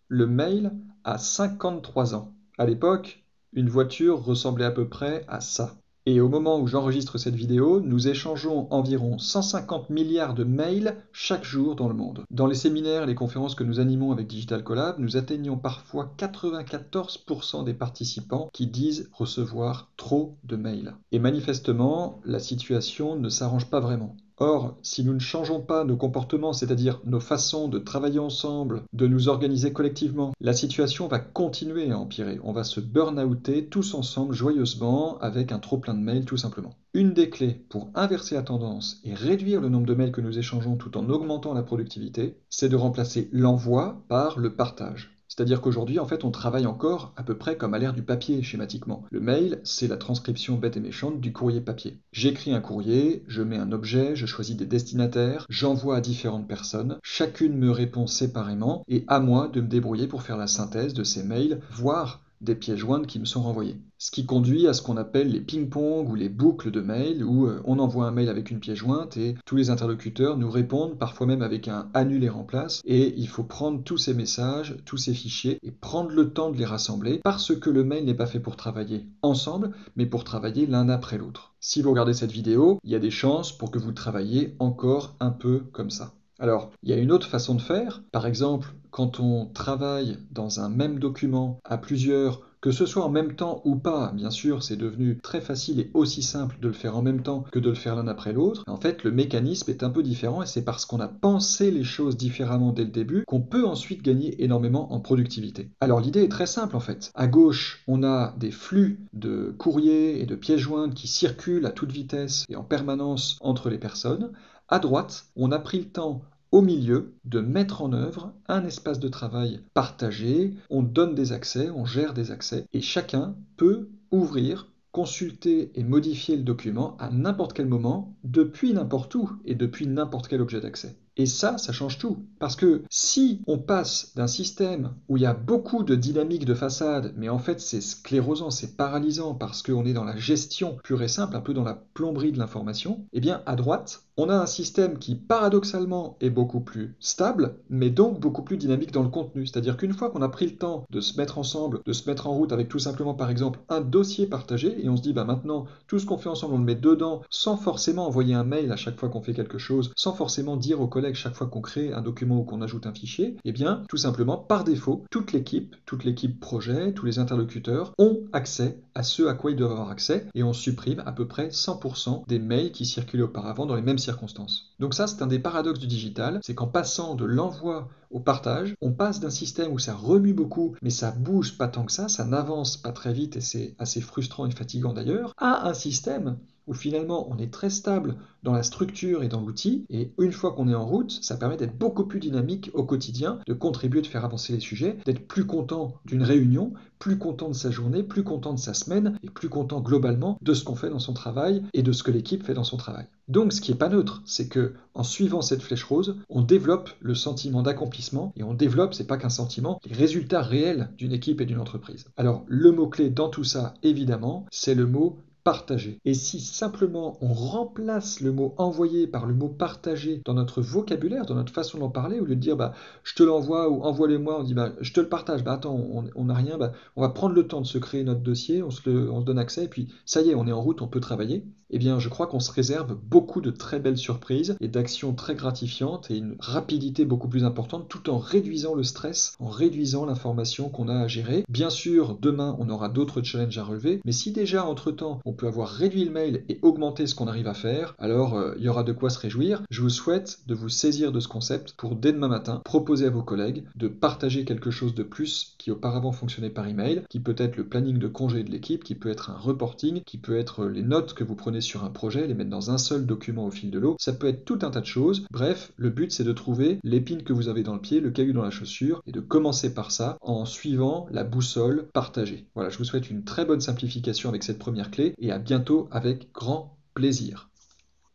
le mail a 53 ans. À l'époque, une voiture ressemblait à peu près à ça. Et au moment où j'enregistre cette vidéo, nous échangeons environ 150 milliards de mails chaque jour dans le monde. Dans les séminaires et les conférences que nous animons avec Digital Collab, nous atteignons parfois 94% des participants qui disent recevoir trop de mails. Et manifestement, la situation ne s'arrange pas vraiment. Or, si nous ne changeons pas nos comportements, c'est-à-dire nos façons de travailler ensemble, de nous organiser collectivement, la situation va continuer à empirer. On va se burn-outer tous ensemble joyeusement avec un trop-plein de mails tout simplement. Une des clés pour inverser la tendance et réduire le nombre de mails que nous échangeons tout en augmentant la productivité, c'est de remplacer l'envoi par le partage. C'est-à-dire qu'aujourd'hui, en fait, on travaille encore à peu près comme à l'ère du papier, schématiquement. Le mail, c'est la transcription bête et méchante du courrier papier. J'écris un courrier, je mets un objet, je choisis des destinataires, j'envoie à différentes personnes, chacune me répond séparément, et à moi de me débrouiller pour faire la synthèse de ces mails, voire des pièces jointes qui me sont renvoyées. Ce qui conduit à ce qu'on appelle les ping-pong ou les boucles de mails, où on envoie un mail avec une pièce jointe et tous les interlocuteurs nous répondent, parfois même avec un annule et remplace, et il faut prendre tous ces messages, tous ces fichiers, et prendre le temps de les rassembler, parce que le mail n'est pas fait pour travailler ensemble, mais pour travailler l'un après l'autre. Si vous regardez cette vidéo, il y a des chances pour que vous travailliez encore un peu comme ça. Alors, il y a une autre façon de faire. Par exemple, quand on travaille dans un même document à plusieurs, que ce soit en même temps ou pas, bien sûr, c'est devenu très facile et aussi simple de le faire en même temps que de le faire l'un après l'autre. En fait, le mécanisme est un peu différent et c'est parce qu'on a pensé les choses différemment dès le début qu'on peut ensuite gagner énormément en productivité. Alors, l'idée est très simple en fait. À gauche, on a des flux de courriers et de pièces jointes qui circulent à toute vitesse et en permanence entre les personnes. À droite, on a pris le temps au milieu de mettre en œuvre un espace de travail partagé, on donne des accès, on gère des accès, et chacun peut ouvrir, consulter et modifier le document à n'importe quel moment, depuis n'importe où et depuis n'importe quel objet d'accès. Et ça change tout. Parce que si on passe d'un système où il y a beaucoup de dynamique de façade, mais en fait c'est sclérosant, c'est paralysant parce qu'on est dans la gestion pure et simple, un peu dans la plomberie de l'information, eh bien à droite, on a un système qui paradoxalement est beaucoup plus stable, mais donc beaucoup plus dynamique dans le contenu. C'est-à-dire qu'une fois qu'on a pris le temps de se mettre ensemble, de se mettre en route avec tout simplement par exemple un dossier partagé, et on se dit bah maintenant tout ce qu'on fait ensemble on le met dedans sans forcément envoyer un mail à chaque fois qu'on fait quelque chose, sans forcément dire aux collègues chaque fois qu'on crée un document ou qu'on ajoute un fichier, et bien tout simplement par défaut, toute l'équipe projet, tous les interlocuteurs ont accès à ce à quoi ils doivent avoir accès, et on supprime à peu près 100% des mails qui circulaient auparavant dans les mêmes circonstances. Donc ça, c'est un des paradoxes du digital, c'est qu'en passant de l'envoi au partage, on passe d'un système où ça remue beaucoup, mais ça bouge pas tant que ça n'avance pas très vite et c'est assez frustrant et fatigant d'ailleurs, à un système où finalement on est très stable dans la structure et dans l'outil, et une fois qu'on est en route, ça permet d'être beaucoup plus dynamique au quotidien, de contribuer, de faire avancer les sujets, d'être plus content d'une réunion, plus content de sa journée, plus content de sa semaine, et plus content globalement de ce qu'on fait dans son travail et de ce que l'équipe fait dans son travail. Donc ce qui n'est pas neutre, c'est que en suivant cette flèche rose, on développe le sentiment d'accomplissement, et on développe, c'est pas qu'un sentiment, les résultats réels d'une équipe et d'une entreprise. Alors le mot-clé dans tout ça, évidemment, c'est le mot partager. Et si simplement on remplace le mot envoyer par le mot partager dans notre vocabulaire, dans notre façon d'en parler, au lieu de dire bah, je te l'envoie ou envoie-le-moi, on dit bah, je te le partage, bah attends, on n'a rien, bah, on va prendre le temps de se créer notre dossier, on se donne accès, et puis ça y est, on est en route, on peut travailler. Eh bien, je crois qu'on se réserve beaucoup de très belles surprises et d'actions très gratifiantes et une rapidité beaucoup plus importante, tout en réduisant le stress, en réduisant l'information qu'on a à gérer. Bien sûr, demain, on aura d'autres challenges à relever, mais si déjà, entre-temps, on peut avoir réduit le mail et augmenté ce qu'on arrive à faire, alors il y aura de quoi se réjouir. Je vous souhaite de vous saisir de ce concept pour, dès demain matin, proposer à vos collègues de partager quelque chose de plus qui auparavant fonctionnait par email, qui peut être le planning de congé de l'équipe, qui peut être un reporting, qui peut être les notes que vous prenez sur un projet, les mettre dans un seul document au fil de l'eau, ça peut être tout un tas de choses. Bref, le but c'est de trouver l'épine que vous avez dans le pied, le caillou dans la chaussure, et de commencer par ça en suivant la boussole partagée. Voilà, je vous souhaite une très bonne simplification avec cette première clé, et à bientôt avec grand plaisir.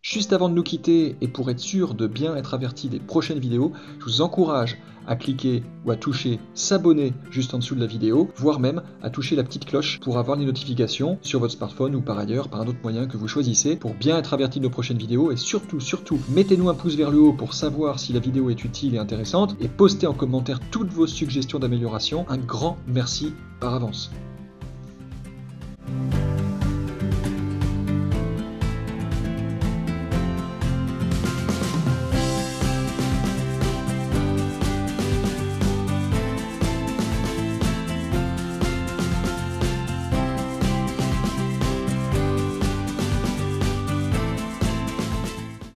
Juste avant de nous quitter, et pour être sûr de bien être averti des prochaines vidéos, je vous encourage à cliquer ou à toucher s'abonner juste en dessous de la vidéo, voire même à toucher la petite cloche pour avoir les notifications sur votre smartphone ou par ailleurs par un autre moyen que vous choisissez pour bien être averti de nos prochaines vidéos. Et surtout, mettez-nous un pouce vers le haut pour savoir si la vidéo est utile et intéressante et postez en commentaire toutes vos suggestions d'amélioration. Un grand merci par avance.